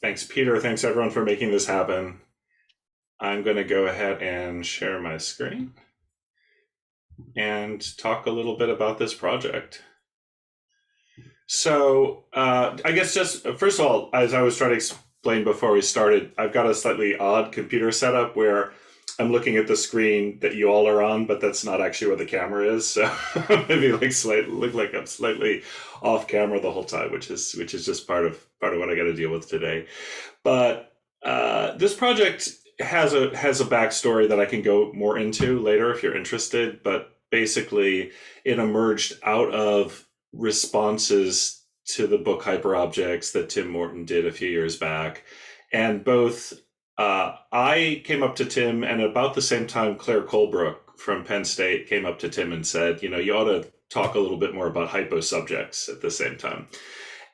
Thanks, Peter. Thanks, everyone, for making this happen. I'm going to go ahead and share my screen and talk a little bit about this project. So, I guess just first of all, as I was trying to explain before we started, I've got a slightly odd computer setup where I'm looking at the screen that you all are on, but that's not actually where the camera is. So maybe look like I'm slightly off camera the whole time, which is just part of what I got to deal with today. But this project has a backstory that I can go more into later if you're interested. But basically, it emerged out of responses to the book Hyperobjects that Tim Morton did a few years back, and both I came up to Tim, and about the same time, Claire Colebrook from Penn State came up to Tim and said, you ought to talk a little bit more about hyposubjects at the same time.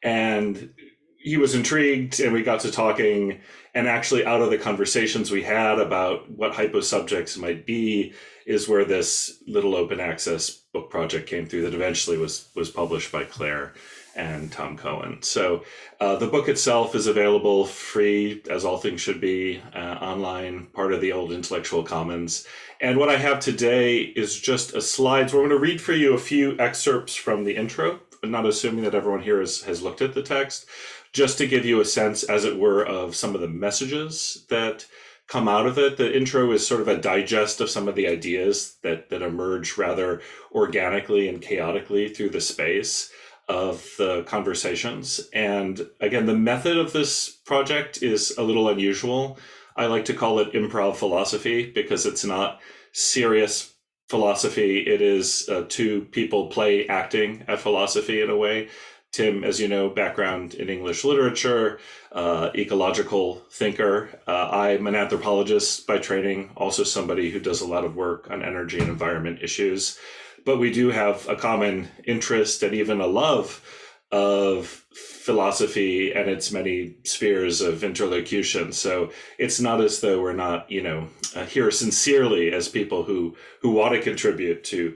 And he was intrigued, and we got to talking. And actually, out of the conversations we had about what hyposubjects might be, is where this little open access book project came through that eventually was published by Claire and Tom Cohen. So the book itself is available free, as all things should be, online, part of the old intellectual commons. And what I have today is just a slides. We're going to read for you a few excerpts from the intro, but not assuming that everyone here has looked at the text, just to give you a sense, as it were, of some of the messages that come out of it. The intro is sort of a digest of some of the ideas that emerge rather organically and chaotically through the space of the conversations. And again, the method of this project is a little unusual. I like to call it improv philosophy because it's not serious philosophy. It is two people play acting at philosophy in a way. Tim, as you know, background in English literature, ecological thinker. I'm an anthropologist by training, also somebody who does a lot of work on energy and environment issues. But we do have a common interest and even a love of philosophy and its many spheres of interlocution. So it's not as though we're not, here sincerely as people who want to contribute to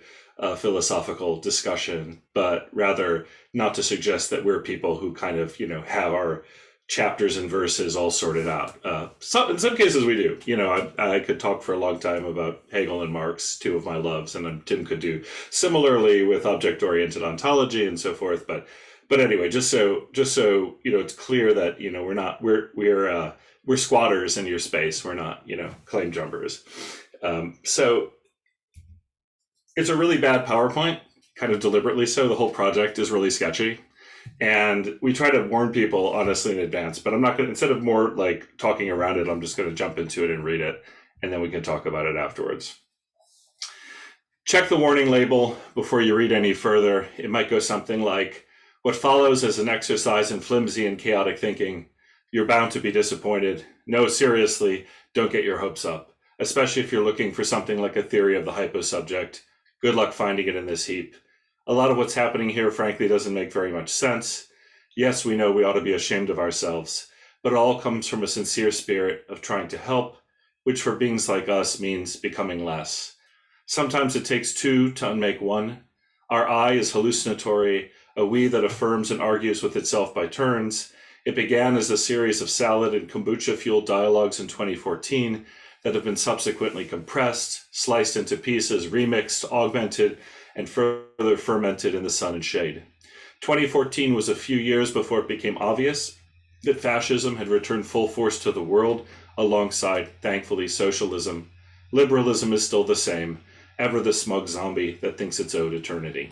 philosophical discussion, but rather not to suggest that we're people who kind of, have our chapters and verses all sorted out. In some cases we do. I could talk for a long time about Hegel and Marx, two of my loves, and then Tim could do similarly with object-oriented ontology and so forth. But anyway, just so it's clear that we're squatters in your space. We're not claim jumpers. So it's a really bad PowerPoint, kind of deliberately so. The whole project is really sketchy. And we try to warn people honestly in advance, but I'm not going to, instead of more like talking around it, I'm just going to jump into it and read it, and then we can talk about it afterwards. Check the warning label before you read any further. It might go something like, what follows is an exercise in flimsy and chaotic thinking. You're bound to be disappointed. No, seriously, don't get your hopes up, especially if you're looking for something like a theory of the hyposubject. Good luck finding it in this heap. A lot of what's happening here, frankly, doesn't make very much sense. Yes, we know we ought to be ashamed of ourselves, but it all comes from a sincere spirit of trying to help, which for beings like us means becoming less. Sometimes it takes two to unmake one. Our I is hallucinatory, a we that affirms and argues with itself by turns. It began as a series of salad and kombucha-fueled dialogues in 2014 that have been subsequently compressed, sliced into pieces, remixed, augmented, and further fermented in the sun and shade. 2014 was a few years before it became obvious that fascism had returned full force to the world alongside, thankfully, socialism. Liberalism is still the same, ever the smug zombie that thinks it's owed eternity.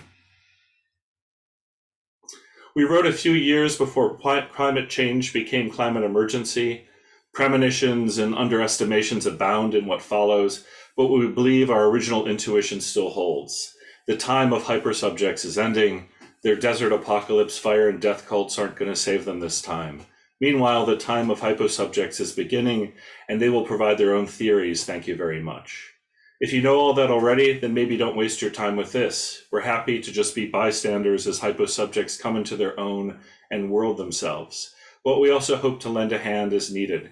We wrote a few years before climate change became climate emergency. Premonitions and underestimations abound in what follows, but we believe our original intuition still holds. The time of hypersubjects is ending. Their desert apocalypse, fire, and death cults aren't going to save them this time. Meanwhile, the time of hyposubjects is beginning, and they will provide their own theories. Thank you very much. If you know all that already, then maybe don't waste your time with this. We're happy to just be bystanders as hyposubjects come into their own and world themselves. But we also hope to lend a hand as needed.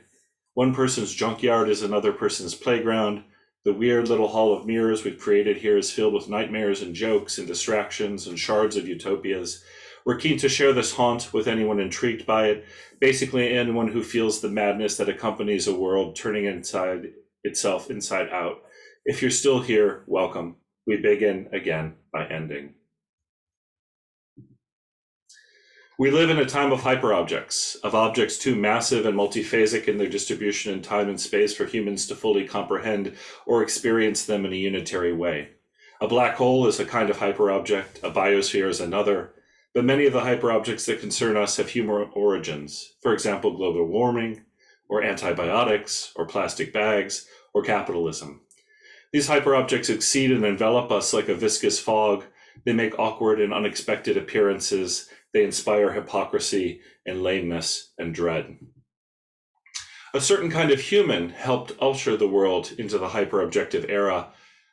One person's junkyard is another person's playground. The weird little hall of mirrors we've created here is filled with nightmares and jokes and distractions and shards of utopias. We're keen to share this haunt with anyone intrigued by it, basically anyone who feels the madness that accompanies a world turning inside itself inside out. If you're still here, welcome. We begin again by ending. We live in a time of hyperobjects, of objects too massive and multiphasic in their distribution in time and space for humans to fully comprehend or experience them in a unitary way. A black hole is a kind of hyperobject, a biosphere is another, but many of the hyperobjects that concern us have human origins. For example, global warming, or antibiotics, or plastic bags, or capitalism. These hyperobjects exceed and envelop us like a viscous fog. They make awkward and unexpected appearances. They inspire hypocrisy and lameness and dread. A certain kind of human helped usher the world into the hyperobjective era.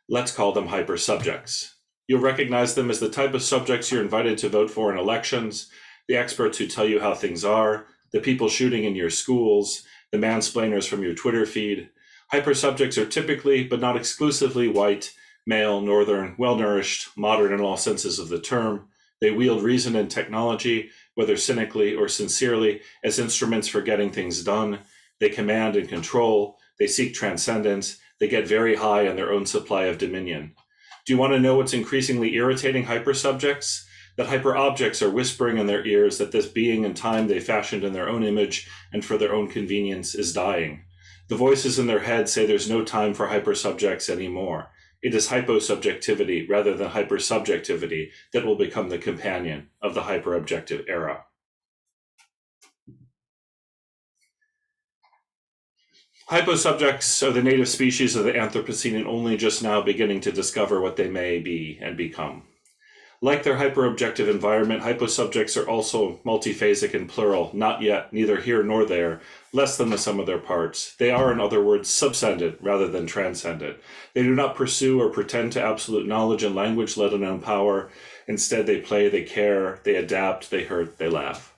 Let's call them hyposubjects. You'll recognize them as the type of subjects you're invited to vote for in elections, the experts who tell you how things are, the people shooting in your schools, the mansplainers from your Twitter feed. Hypersubjects are typically, but not exclusively, white, male, northern, well-nourished, modern in all senses of the term. They wield reason and technology, whether cynically or sincerely, as instruments for getting things done. They command and control. They seek transcendence. They get very high on their own supply of dominion. Do you want to know what's increasingly irritating hypersubjects? That hyperobjects are whispering in their ears that this being and time they fashioned in their own image and for their own convenience is dying. The voices in their head say there's no time for hypersubjects anymore. It is hyposubjectivity rather than hypersubjectivity that will become the companion of the hyperobjective era. Hyposubjects are the native species of the Anthropocene and only just now beginning to discover what they may be and become. Like their hyperobjective environment, hyposubjects are also multiphasic and plural, not yet, neither here nor there, less than the sum of their parts. They are, in other words, subscendent rather than transcendent. They do not pursue or pretend to absolute knowledge and language, let alone power. Instead, they play, they care, they adapt, they hurt, they laugh.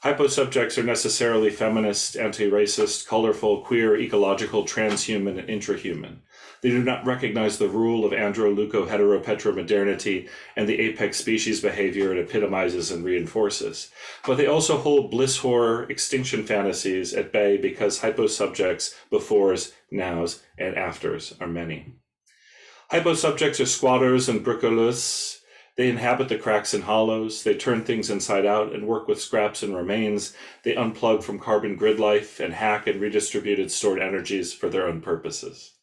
Hyposubjects are necessarily feminist, anti-racist, colorful, queer, ecological, transhuman, and intrahuman. They do not recognize the rule of andro-leuco-heteropetromodernity and the apex species behavior it epitomizes and reinforces. But they also hold bliss horror, extinction fantasies at bay because hyposubjects, befores, nows, and afters are many. Hyposubjects are squatters and bricoleurs. They inhabit the cracks and hollows. They turn things inside out and work with scraps and remains. They unplug from carbon grid life and hack and redistributed stored energies for their own purposes.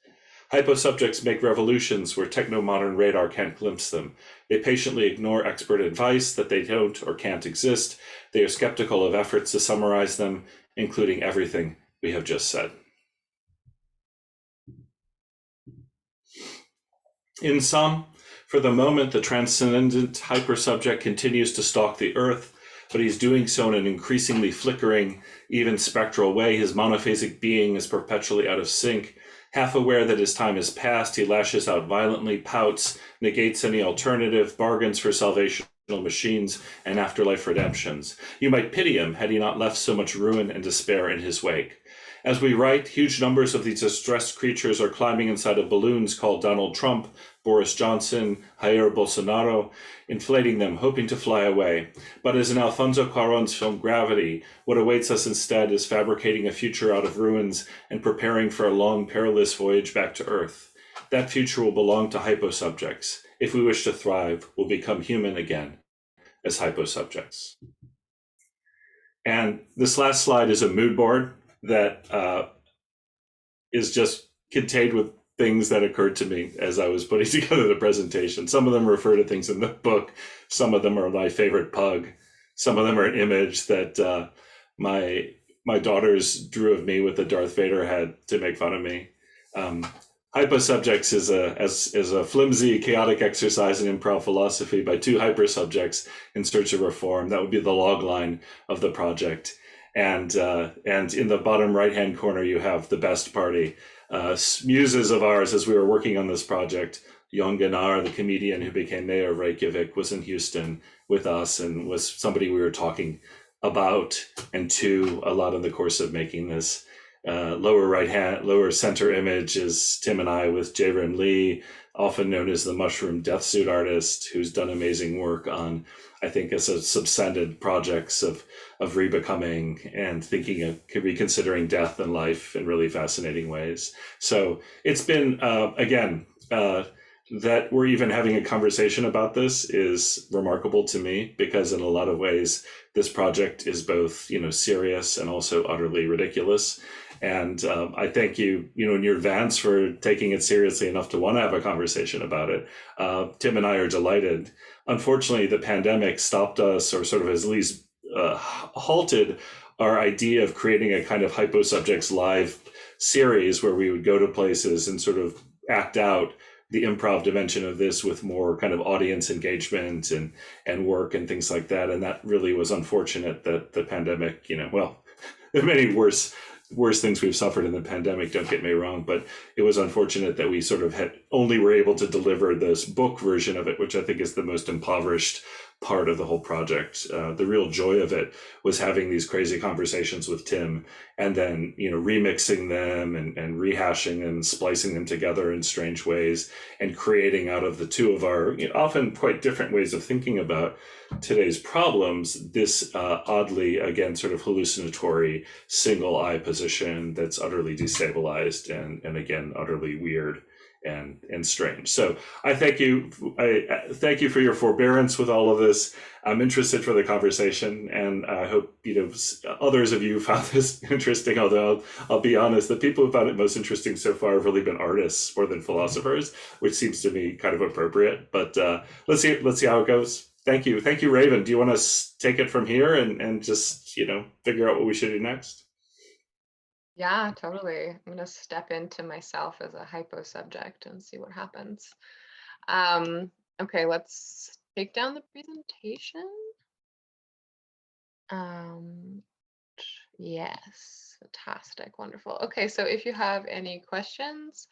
Hyposubjects make revolutions where techno-modern radar can't glimpse them. They patiently ignore expert advice that they don't or can't exist. They are skeptical of efforts to summarize them, including everything we have just said. In sum, for the moment, the transcendent hypersubject continues to stalk the Earth, but he's doing so in an increasingly flickering, even spectral way. His monophasic being is perpetually out of sync. Half aware that his time is past, he lashes out violently, pouts, negates any alternative, bargains for salvational machines and afterlife redemptions. You might pity him had he not left so much ruin and despair in his wake. As we write, huge numbers of these distressed creatures are climbing inside of balloons called Donald Trump, Boris Johnson, Jair Bolsonaro, inflating them, hoping to fly away. But as in Alfonso Cuarón's film Gravity, what awaits us instead is fabricating a future out of ruins and preparing for a long, perilous voyage back to Earth. That future will belong to hyposubjects. If we wish to thrive, we'll become human again as hyposubjects. And this last slide is a mood board that is just contained with things that occurred to me as I was putting together the presentation. Some of them refer to things in the book. Some of them are my favorite pug. Some of them are an image that my daughters drew of me with the Darth Vader head to make fun of me. Hyposubjects is a flimsy, chaotic exercise in improv philosophy by two hypersubjects in search of reform. That would be the log line of the project. And in the bottom right-hand corner, you have the best party. Muses of ours as we were working on this project. Jon Gunnar, the comedian who became mayor of Reykjavik, was in Houston with us and was somebody we were talking about and to a lot in the course of making this. Lower center image is Tim and I with Jaron Lee. often known as the mushroom death suit artist, who's done amazing work on, I think, as a subsended projects of rebecoming and thinking of reconsidering death and life in really fascinating ways. So it's been again. That we're even having a conversation about this is remarkable to me, because in a lot of ways this project is both, serious and also utterly ridiculous. And I thank you, in your advance, for taking it seriously enough to want to have a conversation about it. Tim and I are delighted. Unfortunately, the pandemic stopped us, or sort of at least halted our idea of creating a kind of Hyposubjects live series where we would go to places and sort of act out the improv dimension of this with more kind of audience engagement and work and things like that. And that really was unfortunate that the pandemic, well, there are many worse things we've suffered in the pandemic, don't get me wrong, but it was unfortunate that we sort of only were able to deliver this book version of it, which I think is the most impoverished part of the whole project. The real joy of it was having these crazy conversations with Tim, and then remixing them and rehashing them and splicing them together in strange ways, and creating out of the two of our often quite different ways of thinking about today's problems this oddly, again, sort of hallucinatory single eye position that's utterly destabilized and again utterly weird and strange. So I thank you. I thank you for your forbearance with all of this. I'm interested for the conversation, and I hope others of you found this interesting. Although I'll be honest, the people who found it most interesting so far have really been artists more than philosophers, which seems to me kind of appropriate. But let's see how it goes. Thank you, Raven. Do you want to take it from here and just figure out what we should do next? Yeah, totally. I'm going to step into myself as a hyposubject and see what happens. Okay, let's take down the presentation. Yes, fantastic, wonderful. Okay, so if you have any questions,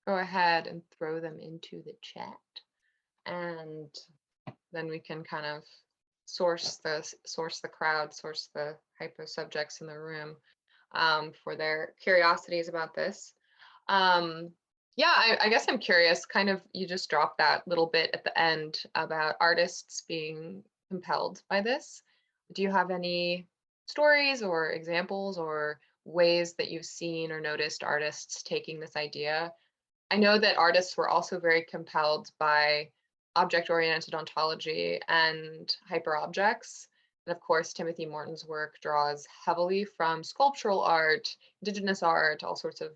go ahead and throw them into the chat, and then we can kind of source the crowd, source the hyposubjects in the room for their curiosities about this. Yeah, I guess I'm curious, kind of, you just dropped that little bit at the end about artists being compelled by this. Do you have any stories or examples or ways that you've seen or noticed artists taking this idea? I know that artists were also very compelled by object-oriented ontology and hyperobjects. And of course, Timothy Morton's work draws heavily from sculptural art, indigenous art, all sorts of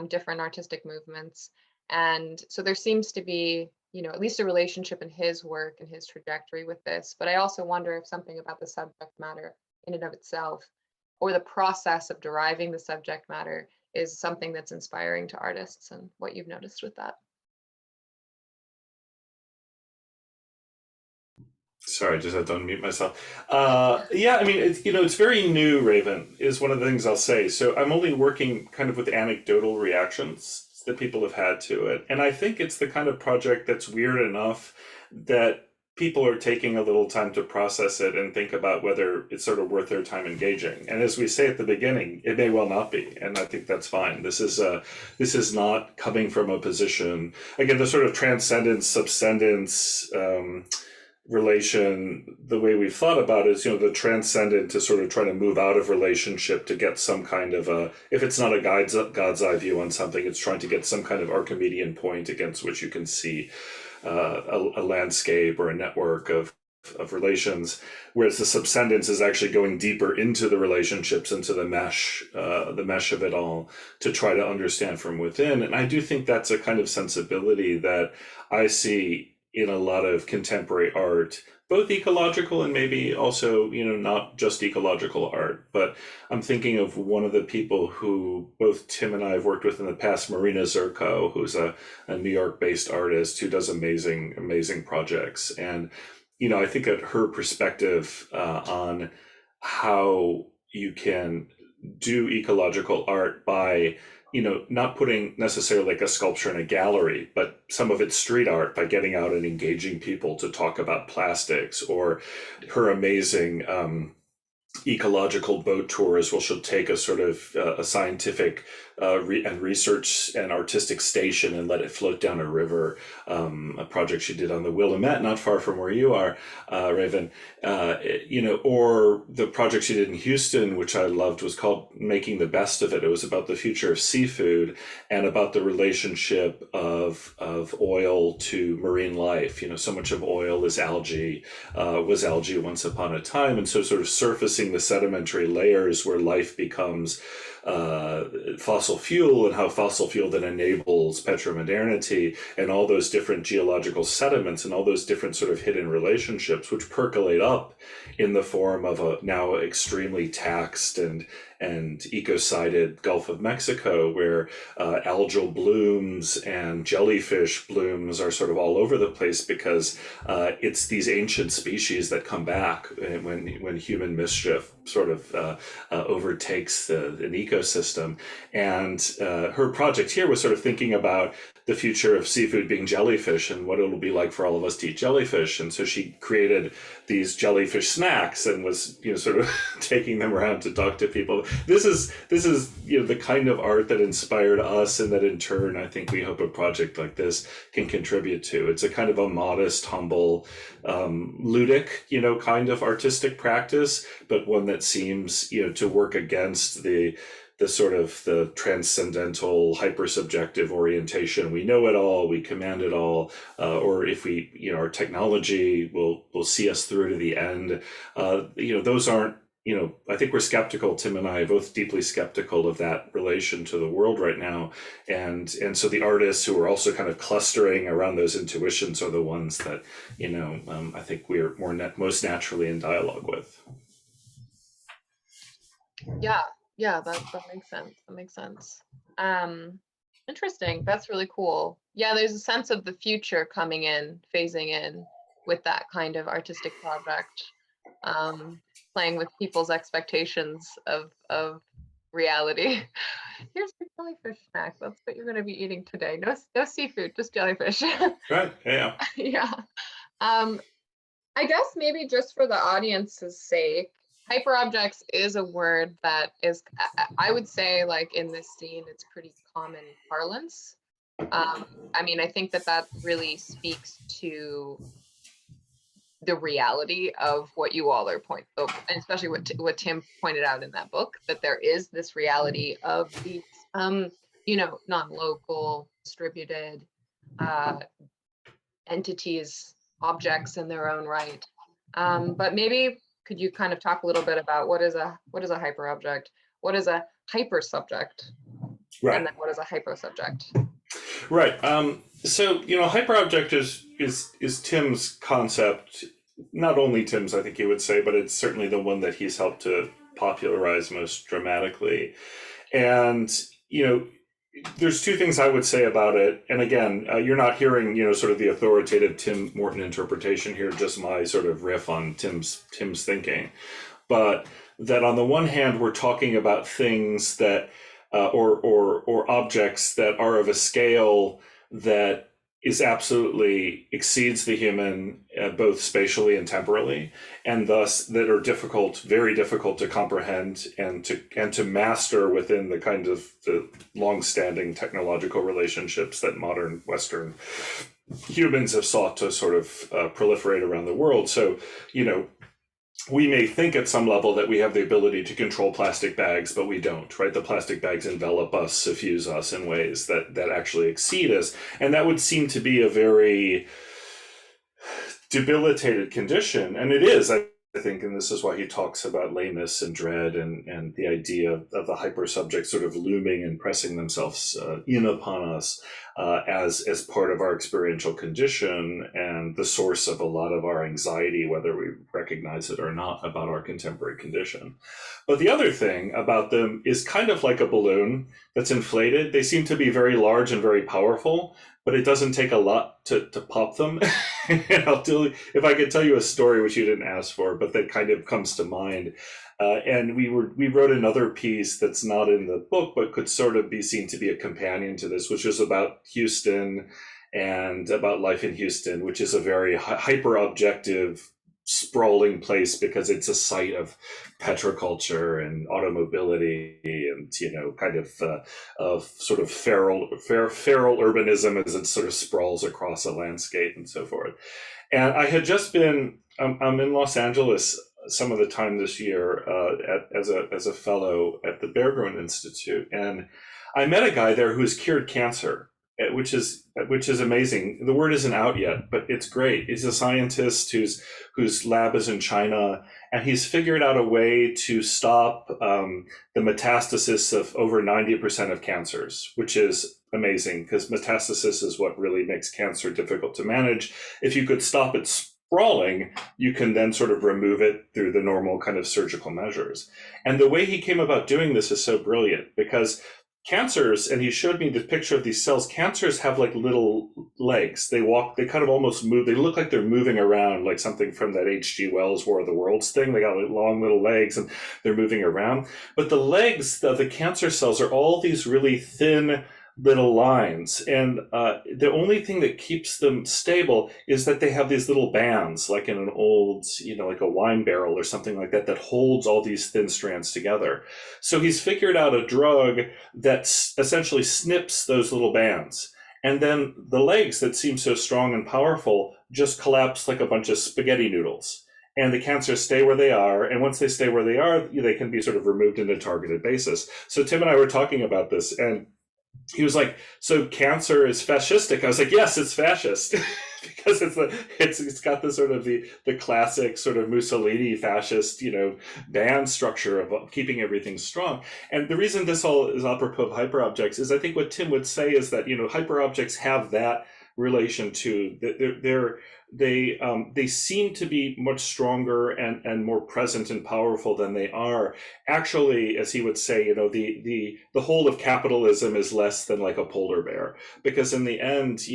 different artistic movements. And so there seems to be, at least a relationship in his work and his trajectory with this. But I also wonder if something about the subject matter in and of itself, or the process of deriving the subject matter, is something that's inspiring to artists, and what you've noticed with that. Sorry, I just had to unmute myself. Yeah, I mean, it's very new, Raven, is one of the things I'll say. So I'm only working kind of with anecdotal reactions that people have had to it. And I think it's the kind of project that's weird enough that people are taking a little time to process it and think about whether it's sort of worth their time engaging. And as we say at the beginning, it may well not be. And I think that's fine. This is not coming from a position, again, the sort of transcendence, subsendence, relation, the way we've thought about it is, the transcendent to sort of try to move out of relationship to get some kind of if it's not a God's eye view on something, it's trying to get some kind of Archimedean point against which you can see a landscape or a network of relations, whereas the subsendence is actually going deeper into the relationships, into the mesh of it all, to try to understand from within. And I do think that's a kind of sensibility that I see in a lot of contemporary art, both ecological and maybe also, not just ecological art. But I'm thinking of one of the people who both Tim and I have worked with in the past, Marina Zerko, who's a New York-based artist who does amazing projects. And, I think that her perspective on how you can do ecological art by not putting necessarily like a sculpture in a gallery, but some of it's street art by getting out and engaging people to talk about plastics, or her amazing ecological boat tours, where she'll take a sort of a scientific and research and artistic station and let it float down a river. A project she did on the Willamette, not far from where you are, Raven. Or the project she did in Houston, which I loved, was called Making the Best of It. It was about the future of seafood and about the relationship of oil to marine life. So much of oil is algae, was algae once upon a time, and so sort of surfacing the sedimentary layers where life becomes fossil fuel, and how fossil fuel then enables petromodernity, and all those different geological sediments and all those different sort of hidden relationships which percolate up in the form of a now extremely taxed and ecocided Gulf of Mexico, where algal blooms and jellyfish blooms are sort of all over the place, because it's these ancient species that come back when human mischief sort of overtakes an ecosystem. And her project here was sort of thinking about the future of seafood being jellyfish and what it'll be like for all of us to eat jellyfish. And so she created these jellyfish snacks and was, sort of taking them around to talk to people. This is the kind of art that inspired us, and that in turn, I think we hope a project like this can contribute to. It's a kind of a modest, humble, ludic, kind of artistic practice, but one that seems, to work against the sort of the transcendental hypersubjective orientation. We know it all, we command it all, or if we, our technology will see us through to the end. Those aren't, I think we're skeptical, Tim and I are both deeply skeptical of that relation to the world right now. And so the artists who are also kind of clustering around those intuitions are the ones that, I think we're most naturally in dialogue with. Yeah, that makes sense. That makes sense. Interesting. That's really cool. Yeah, there's a sense of the future coming in, phasing in with that kind of artistic project, playing with people's expectations of reality. Here's your jellyfish snack. That's what you're going to be eating today. No seafood, just jellyfish. Right. Yeah. Yeah. I guess maybe just for the audience's sake, hyperobjects is a word that is, I would say, like in this scene, it's pretty common parlance. I mean, I think that really speaks to the reality of what you all are and especially what Tim pointed out in that book, that there is this reality of these, non-local, distributed entities, objects in their own right. But maybe could you kind of talk a little bit about what is a hyperobject, what is a hypersubject, Right. and then what is a hyposubject? Right. So hyperobject is Tim's concept. Not only Tim's, I think he would say, but it's certainly the one that he's helped to popularize most dramatically. And there's two things I would say about it. And again, you're not hearing, sort of the authoritative Tim Morton interpretation here, just my sort of riff on Tim's thinking. But that on the one hand, we're talking about things that, or objects that are of a scale that is absolutely exceeds the human, both spatially and temporally, and thus that are very difficult to comprehend and to master within the kind of the long-standing technological relationships that modern Western humans have sought to sort of proliferate around the world. So, we may think at some level that we have the ability to control plastic bags, but we don't, right? The plastic bags envelop us, suffuse us in ways that actually exceed us. And that would seem to be a very debilitated condition. And it is, I think, and this is why he talks about lameness and dread and the idea of the hypersubject sort of looming and pressing themselves in upon us as part of our experiential condition and the source of a lot of our anxiety, whether we recognize it or not, about our contemporary condition. But the other thing about them is kind of like a balloon that's inflated. They seem to be very large and very powerful, but it doesn't take a lot to pop them. And I'll tell you, if I could tell you a story which you didn't ask for, but that kind of comes to mind. And we wrote another piece that's not in the book, but could sort of be seen to be a companion to this, which was about Houston and about life in Houston, which is a very hyper-objective sprawling place because it's a site of petroculture and automobility and kind of sort of feral urbanism as it sort of sprawls across a landscape and so forth. And I had just been I'm in Los Angeles some of the time this year as a fellow at the Bear Grylls Institute, and I met a guy there who's cured cancer, which is amazing. The word isn't out yet, but it's great. He's a scientist whose lab is in China, and he's figured out a way to stop the metastasis of over 90% of cancers, which is amazing because metastasis is what really makes cancer difficult to manage. If you could stop it sprawling, you can then sort of remove it through the normal kind of surgical measures. And the way he came about doing this is so brilliant because cancers, and he showed me the picture of these cells, cancers have like little legs. They walk, they kind of almost move, they look like they're moving around like something from that H.G. Wells War of the Worlds thing. They got like long little legs and they're moving around. But the legs of the cancer cells are all these really thin little lines, and the only thing that keeps them stable is that they have these little bands, like in an old, like a wine barrel or something like that, that holds all these thin strands together. So he's figured out a drug that essentially snips those little bands, and then the legs that seem so strong and powerful just collapse like a bunch of spaghetti noodles. And the cancers stay where they are, and once they stay where they are, they can be sort of removed in a targeted basis. So Tim and I were talking about this, and he was like, "So cancer is fascistic?" I was like, "Yes, it's fascist," because it's got the sort of the classic sort of Mussolini fascist band structure of keeping everything strong. And the reason this all is apropos of hyperobjects is I think what Tim would say is that hyperobjects have that relation to they seem to be much stronger and more present and powerful than they are. Actually, as he would say, the whole of capitalism is less than like a polar bear, because in the end,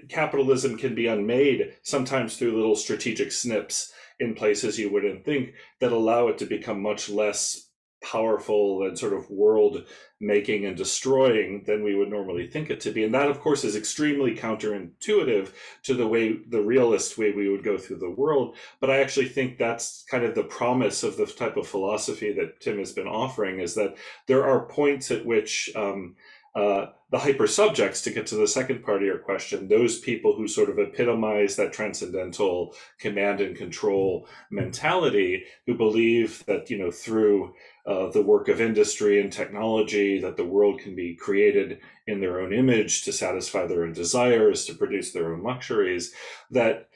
capitalism can be unmade sometimes through little strategic snips in places you wouldn't think that allow it to become much less powerful and sort of world making and destroying than we would normally think it to be. And that, of course, is extremely counterintuitive to the realist way we would go through the world. But I actually think that's kind of the promise of the type of philosophy that Tim has been offering, is that there are points at which the hypersubjects, to get to the second part of your question, those people who sort of epitomize that transcendental command and control mentality, who believe that, through the work of industry and technology, that the world can be created in their own image to satisfy their own desires, to produce their own luxuries, that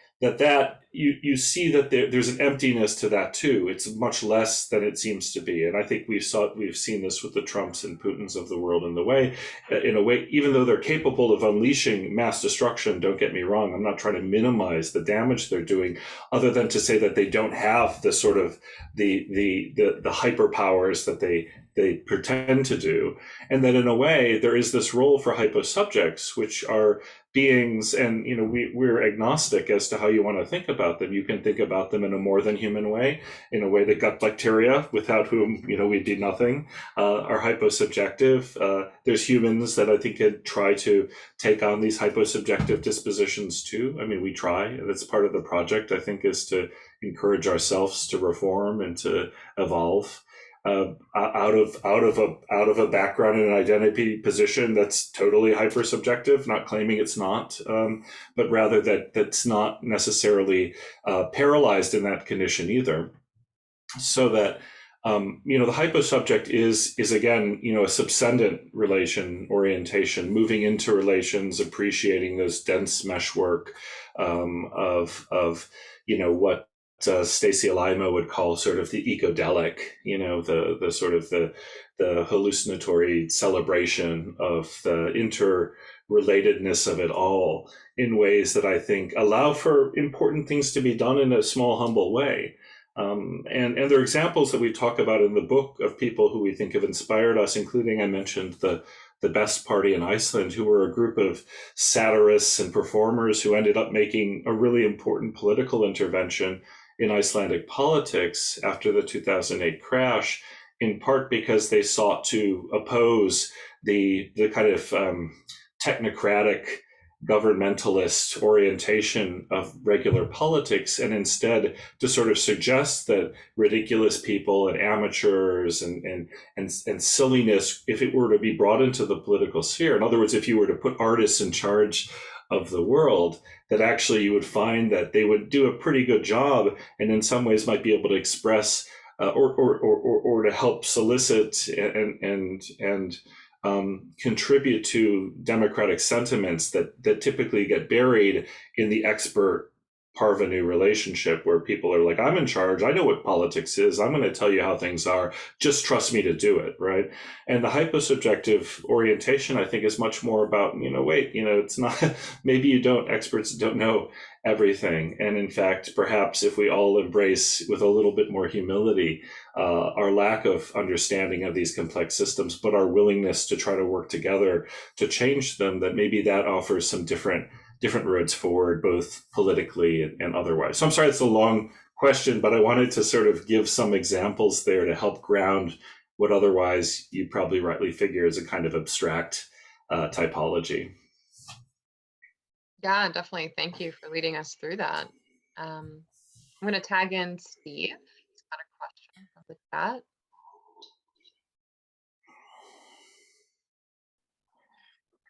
you see that there's an emptiness to that too. It's much less than it seems to be, and I think we've seen this with the Trumps and Putins of the world in a way, even though they're capable of unleashing mass destruction. Don't get me wrong; I'm not trying to minimize the damage they're doing, other than to say that they don't have the sort of the hyper powers that they pretend to do, and that in a way there is this role for hyposubjects, which are beings, and we're agnostic as to how you want to think about them. You can think about them in a more than human way, in a way that gut bacteria, without whom we'd be nothing, are hyposubjective. There's humans that I think could try to take on these hyposubjective dispositions too. I mean, we try. That's part of the project, I think, is to encourage ourselves to reform and to evolve out of a background and an identity position that's totally hypersubjective, not claiming it's not, but rather that's not necessarily paralyzed in that condition either. So that the hyposubject is again a subscendent relation orientation, moving into relations, appreciating those dense meshwork of what Stacy Alimo would call sort of the ecodelic, the sort of the hallucinatory celebration of the interrelatedness of it all in ways that I think allow for important things to be done in a small, humble way. And there are examples that we talk about in the book of people who we think have inspired us, including, I mentioned, the Best Party in Iceland, who were a group of satirists and performers who ended up making a really important political intervention in Icelandic politics after the 2008 crash, in part because they sought to oppose the kind of technocratic governmentalist orientation of regular politics, and instead to sort of suggest that ridiculous people and amateurs and silliness, if it were to be brought into the political sphere, in other words, if you were to put artists in charge of the world, that actually you would find that they would do a pretty good job, and in some ways might be able to express or to help solicit and contribute to democratic sentiments that typically get buried in the expert parvenu relationship, where people are like, I'm in charge, I know what politics is, I'm going to tell you how things are, just trust me to do it, right? And the hyposubjective orientation, I think, is much more about, wait, it's not, maybe experts don't know everything. And in fact, perhaps if we all embrace with a little bit more humility our lack of understanding of these complex systems, but our willingness to try to work together to change them, that maybe that offers some different roads forward, both politically and otherwise. So I'm sorry, it's a long question, but I wanted to sort of give some examples there to help ground what otherwise you probably rightly figure is a kind of abstract typology. Yeah, definitely. Thank you for leading us through that. I'm going to tag in Steve. He's got a question from the chat.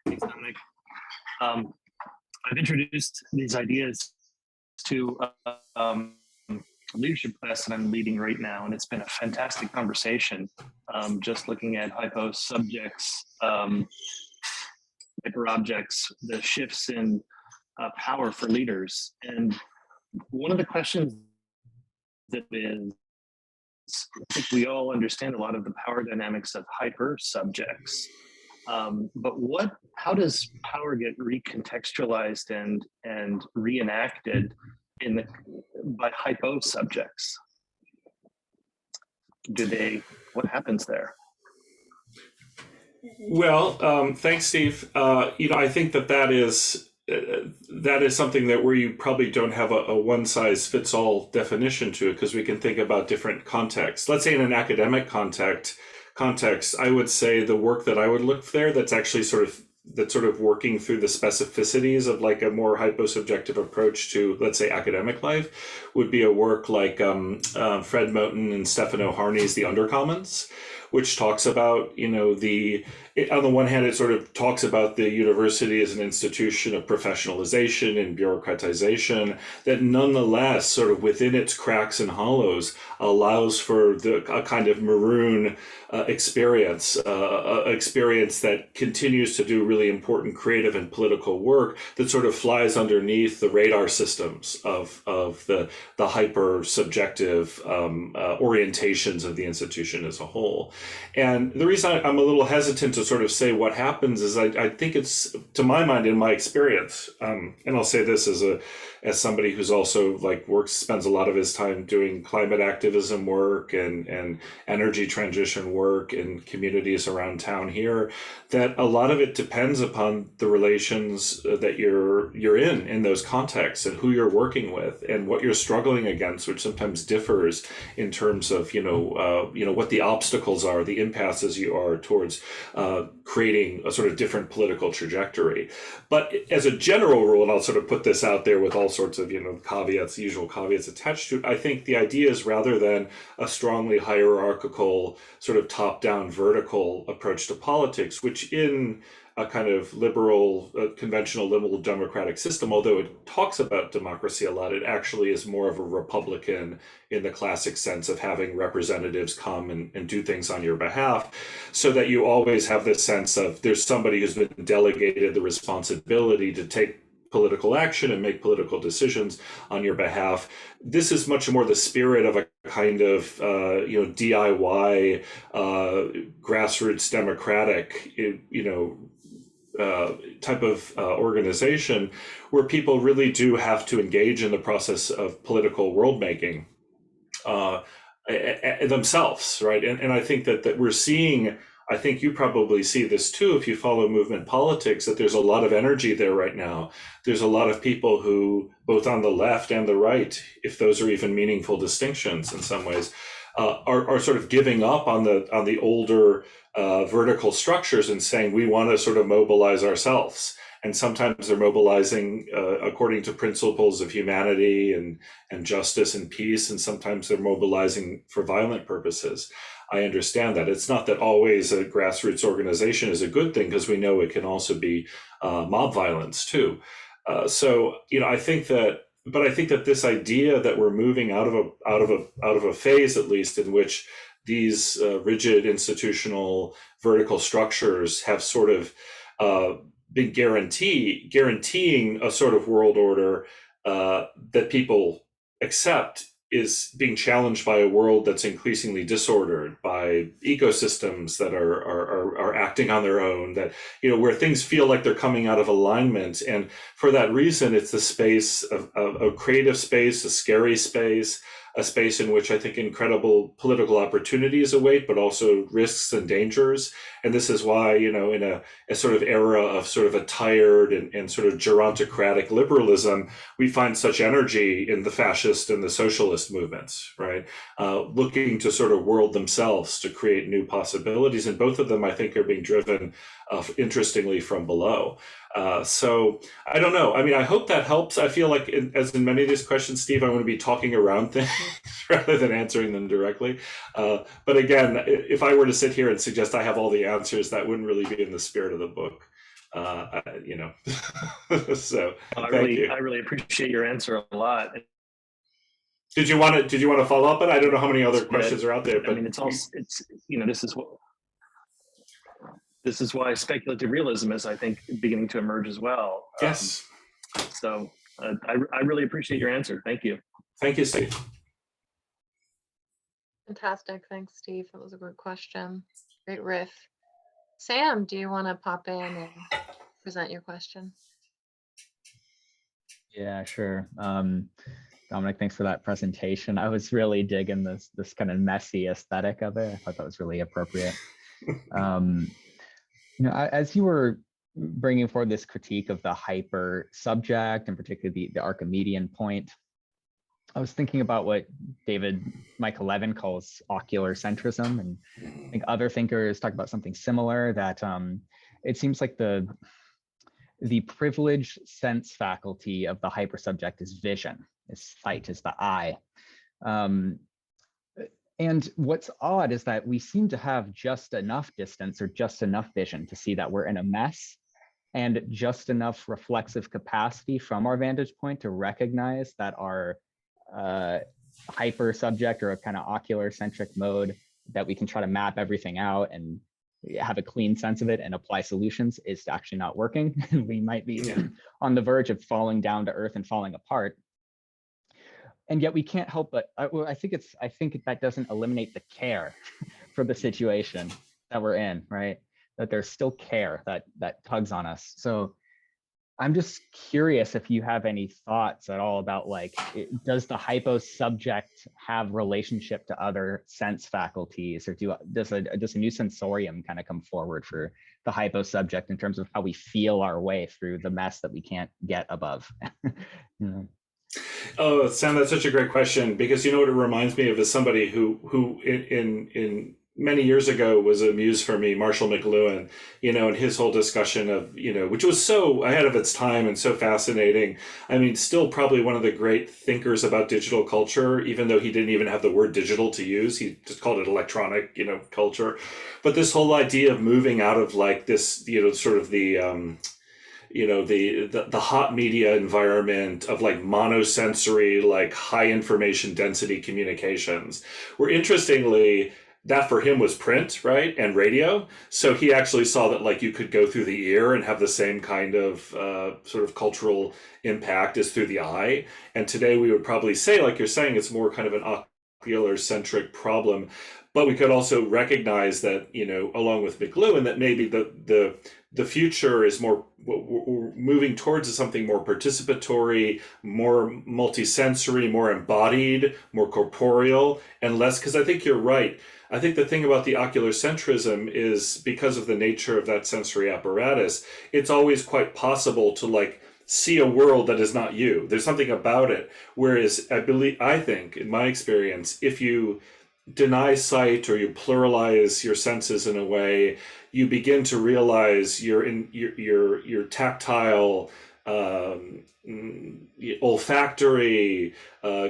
Thanks, Dominic. I've introduced these ideas to a leadership class that I'm leading right now, and it's been a fantastic conversation. Just looking at hyposubjects, hyperobjects, the shifts in power for leaders. And one of the questions that is, I think we all understand a lot of the power dynamics of hypersubjects. But how does power get recontextualized and reenacted by hyposubjects? What happens there? Well, thanks, Steve. I think that is something that where you probably don't have a one size fits all definition to it, because we can think about different contexts. Let's say in an academic context, I would say the work that I would look there that's actually sort of working through the specificities of like a more hyposubjective approach to, let's say, academic life would be a work like Fred Moten and Stefano Harney's The Undercommons, which talks about, on the one hand, it sort of talks about the university as an institution of professionalization and bureaucratization that nonetheless, sort of within its cracks and hollows, allows for a kind of maroon experience that continues to do really important creative and political work that sort of flies underneath the radar systems of the hyper subjective orientations of the institution as a whole. And the reason I'm a little hesitant to sort of say what happens is I think it's, to my mind, in my experience, and I'll say this as somebody who's also spends a lot of his time doing climate activism work and energy transition work in communities around town here, that a lot of it depends upon the relations that you're in those contexts and who you're working with and what you're struggling against, which sometimes differs in terms of what the obstacles are, the impasses you are towards creating a sort of different political trajectory. But as a general rule, and I'll sort of put this out there with all sorts of caveats, usual caveats attached to it, I think the idea is, rather than a strongly hierarchical sort of top-down vertical approach to politics, which in a kind of liberal, conventional liberal democratic system, although it talks about democracy a lot, it actually is more of a republican in the classic sense of having representatives come and do things on your behalf, so that you always have this sense of there's somebody who's been delegated the responsibility to take political action and make political decisions on your behalf. This is much more the spirit of a kind of DIY grassroots democratic type of organization, where people really do have to engage in the process of political world making themselves, right? And I think that we're seeing, I think you probably see this too if you follow movement politics, that there's a lot of energy there right now. There's a lot of people who, both on the left and the right, if those are even meaningful distinctions in some ways, are sort of giving up on the older vertical structures and saying we want to sort of mobilize ourselves. and sometimes they're mobilizing according to principles of humanity and justice and peace, and sometimes they're mobilizing for violent purposes. I understand that. It's not that always a grassroots organization is a good thing, because we know it can also be mob violence too. So I think that, but I think that this idea that we're moving out of a phase, at least, in which these rigid institutional vertical structures have sort of been guaranteeing a sort of world order that people accept, is being challenged by a world that's increasingly disordered, by ecosystems that are acting on their own, that where things feel like they're coming out of alignment. And for that reason, it's the space of a creative space, a scary space, a space in which I think incredible political opportunities await, but also risks and dangers. And this is why, in a sort of era of sort of a tired and sort of gerontocratic liberalism, we find such energy in the fascist and the socialist movements, right? Looking to sort of world themselves to create new possibilities. And both of them, I think, are being driven, interestingly, from below. So I don't know. I mean, I hope that helps. I feel like, as in many of these questions, Steve, I'm going to be talking around things rather than answering them directly. But again, if I were to sit here and suggest I have all the answers, that wouldn't really be in the spirit of the book. So I thank you. really appreciate your answer a lot. Did you want to follow up? But I don't know how many other questions are out there. But I mean, this is why speculative realism is, I think, beginning to emerge as well. Yes. So I really appreciate your answer. Thank you. Thank you, Steve. Fantastic. Thanks, Steve. That was a good question. Great riff. Sam, do you want to pop in and present your question? Yeah, sure. Dominic, thanks for that presentation. I was really digging this kind of messy aesthetic of it. I thought that was really appropriate. As you were bringing forward this critique of the hyper subject, and particularly the Archimedean point, I was thinking about what David Michael Levin calls ocular centrism, and I think other thinkers talk about something similar, that it seems like the privileged sense faculty of the hypersubject is vision, is sight, is the eye. And what's odd is that we seem to have just enough distance or just enough vision to see that we're in a mess, and just enough reflexive capacity from our vantage point to recognize that our hyper subject, or a kind of ocular centric mode, that we can try to map everything out and have a clean sense of it and apply solutions, is actually not working. We might be on the verge of falling down to earth and falling apart. And yet we can't help but, I think that doesn't eliminate the care for the situation that we're in, right? That there's still care that tugs on us. So I'm just curious if you have any thoughts at all about, like, does the hyposubject have relationship to other sense faculties, or does a new sensorium kind of come forward for the hyposubject in terms of how we feel our way through the mess that we can't get above? Oh, Sam, that's such a great question, because what it reminds me of is somebody who in many years ago was a muse for me, Marshall McLuhan, and his whole discussion of, which was so ahead of its time and so fascinating. I mean, still probably one of the great thinkers about digital culture, even though he didn't even have the word digital to use. He just called it electronic, culture. But this whole idea of moving out of, like, this, sort of the hot media environment of, like, monosensory, like, high information density communications, where, interestingly, that for him was print, right, and radio. So he actually saw that, like, you could go through the ear and have the same kind of sort of cultural impact as through the eye. And today we would probably say, like you're saying, it's more kind of an ocular centric problem. But we could also recognize that, along with McLuhan, that maybe the future is more, we're moving towards something more participatory, more multisensory, more embodied, more corporeal, and less, because I think you're right. I think the thing about the ocular centrism is, because of the nature of that sensory apparatus, it's always quite possible to, like, see a world that is not you. There's something about it. Whereas I think, in my experience, if you deny sight or you pluralize your senses in a way, you begin to realize your tactile, olfactory,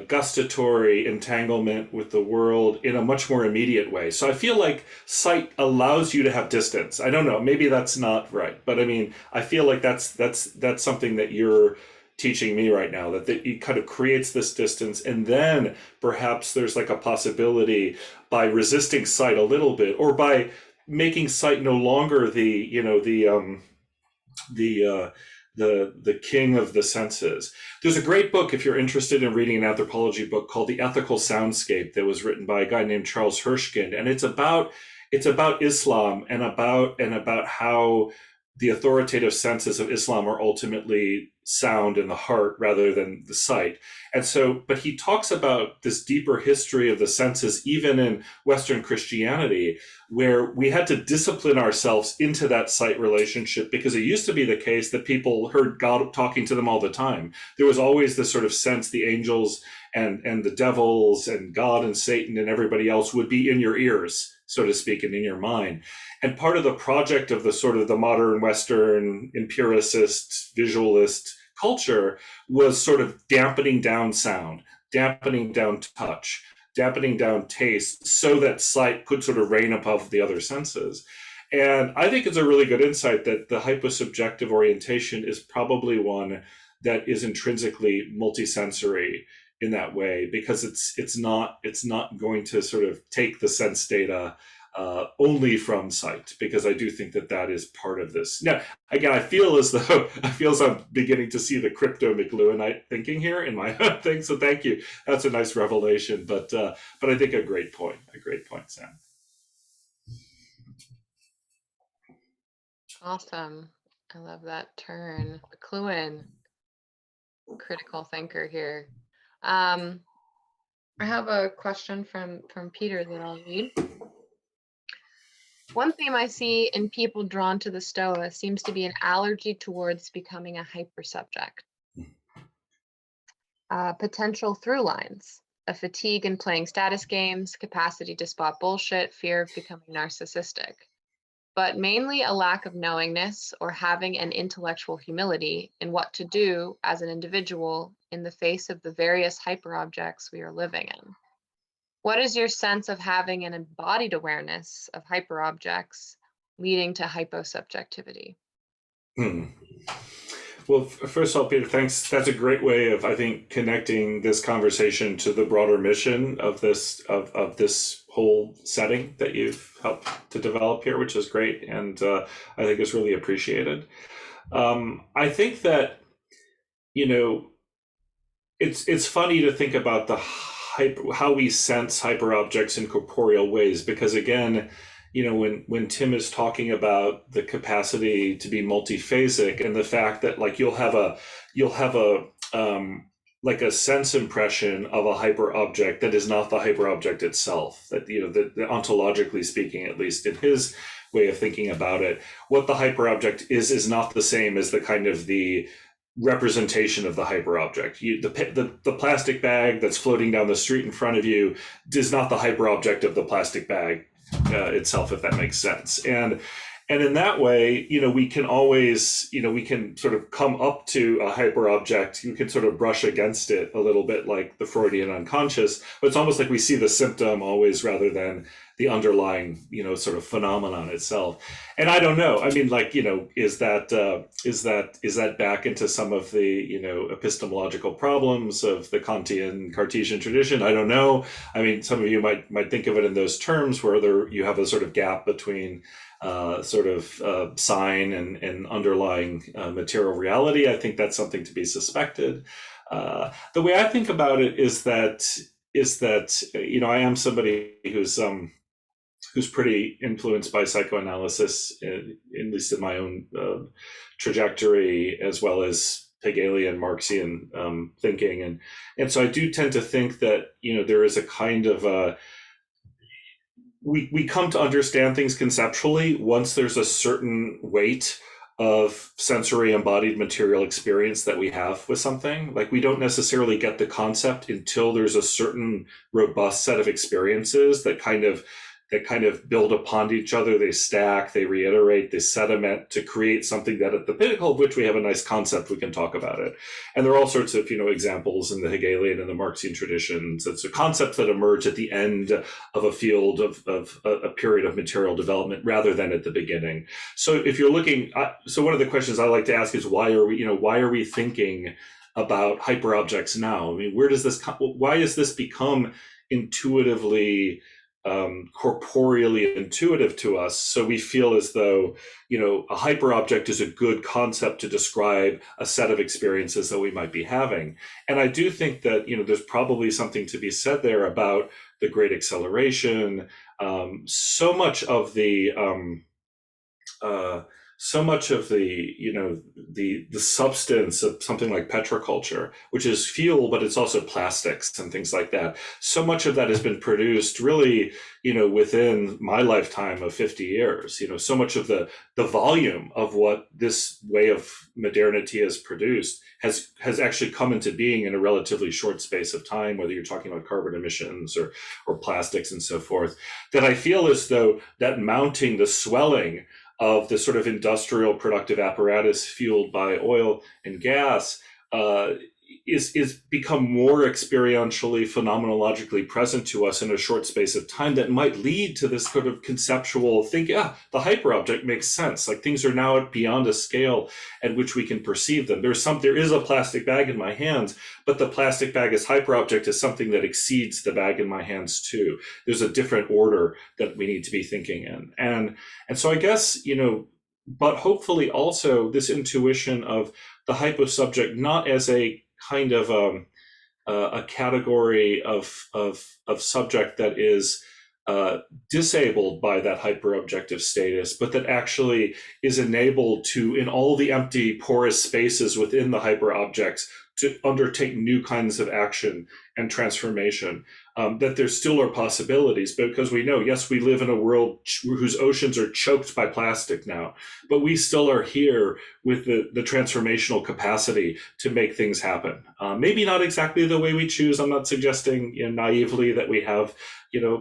gustatory entanglement with the world in a much more immediate way. So I feel like sight allows you to have distance. I don't know, maybe that's not right, but I mean, I feel like that's something that you're teaching me right now, that it kind of creates this distance, and then perhaps there's like a possibility by resisting sight a little bit, or by making sight no longer the king of the senses. There's a great book, if you're interested in reading an anthropology book, called The Ethical Soundscape, that was written by a guy named Charles Hirschkind, and it's about Islam and about how the authoritative senses of Islam are ultimately sound in the heart rather than the sight. And so, but he talks about this deeper history of the senses, even in Western Christianity, where we had to discipline ourselves into that sight relationship, because it used to be the case that people heard God talking to them all the time. There was always this sort of sense the angels and the devils and God and Satan and everybody else would be in your ears, so to speak, and in your mind. And part of the project of the sort of the modern Western empiricist, visualist culture was sort of dampening down sound, dampening down touch, dampening down taste, so that sight could sort of reign above the other senses. And I think it's a really good insight that the hyposubjective orientation is probably one that is intrinsically multisensory in that way, because it's not going to sort of take the sense data only from sight, because I do think that is part of this. Now, again, I feel as I'm beginning to see the crypto McLuhanite thinking here in my thing. So thank you. That's a nice revelation, but I think a great point, Sam. Awesome. I love that turn. McLuhan, critical thinker here. I have a question from Peter that I'll read. One theme I see in people drawn to the Stoa seems to be an allergy towards becoming a hypersubject. Potential through lines: a fatigue in playing status games, capacity to spot bullshit, fear of becoming narcissistic, but mainly a lack of knowingness or having an intellectual humility in what to do as an individual in the face of the various hyperobjects we are living in. What is your sense of having an embodied awareness of hyperobjects leading to hyposubjectivity? Well, first of all, Peter, thanks. That's a great way of, I think, connecting this conversation to the broader mission of this whole setting that you've helped to develop here, which is great, and I think it's really appreciated. I think that, it's funny to think about how we sense hyperobjects in corporeal ways, because again, when Tim is talking about the capacity to be multiphasic, and the fact that like you'll have a like a sense impression of a hyperobject that is not the hyperobject itself, that that ontologically speaking, at least in his way of thinking about it, what the hyperobject is not the same as the kind of the representation of the hyperobject. The plastic bag that's floating down the street in front of you is not the hyperobject of the plastic bag itself, if that makes sense. And in that way, we can always, we can sort of come up to a hyperobject. You can sort of brush against it a little bit, like the Freudian unconscious, but it's almost like we see the symptom always rather than the underlying, sort of phenomenon itself. And I don't know. I mean, like, is that back into some of the, epistemological problems of the Kantian Cartesian tradition? I don't know. I mean, some of you might think of it in those terms, where you have a sort of gap between sign and underlying material reality. I think that's something to be suspected. The way I think about it is that I am somebody who's pretty influenced by psychoanalysis, at least in my own trajectory, as well as Hegelian Marxian thinking, and so I do tend to think that there is a kind of we come to understand things conceptually once there's a certain weight of sensory embodied material experience that we have with something. Like, we don't necessarily get the concept until there's a certain robust set of experiences that kind of build upon each other. They stack, they reiterate, they sediment to create something that at the pinnacle of which we have a nice concept, we can talk about it. And there are all sorts of, examples in the Hegelian and the Marxian traditions. It's a concept that emerge at the end of a field of a period of material development rather than at the beginning. So if you're looking, so one of the questions I like to ask is, why are we thinking about hyperobjects now? I mean, why has this become intuitively corporeally intuitive to us, so we feel as though a hyperobject is a good concept to describe a set of experiences that we might be having. And I do think that there's probably something to be said there about the great acceleration. So much of the the substance of something like petroculture, which is fuel, but it's also plastics and things like that. So much of that has been produced really, within my lifetime of 50 years. So much of the volume of what this way of modernity has produced has actually come into being in a relatively short space of time, whether you're talking about carbon emissions or plastics and so forth, that I feel as though that mounting, the swelling of the sort of industrial productive apparatus fueled by oil and gas is become more experientially, phenomenologically present to us in a short space of time, that might lead to this sort of conceptual thinking, the hyperobject makes sense. Like, things are now beyond a scale at which we can perceive them. There is a plastic bag in my hands, but the plastic bag as hyperobject is something that exceeds the bag in my hands too. There's a different order that we need to be thinking in. And so I guess, but hopefully also this intuition of the hyposubject not as a kind of a category of subject that is disabled by that hyperobjective status, but that actually is enabled to, in all the empty porous spaces within the hyperobjects, to undertake new kinds of action and transformation. That there still are possibilities, because we know, yes, we live in a world whose oceans are choked by plastic now, but we still are here with the transformational capacity to make things happen. Maybe not exactly the way we choose. I'm not suggesting naively that we have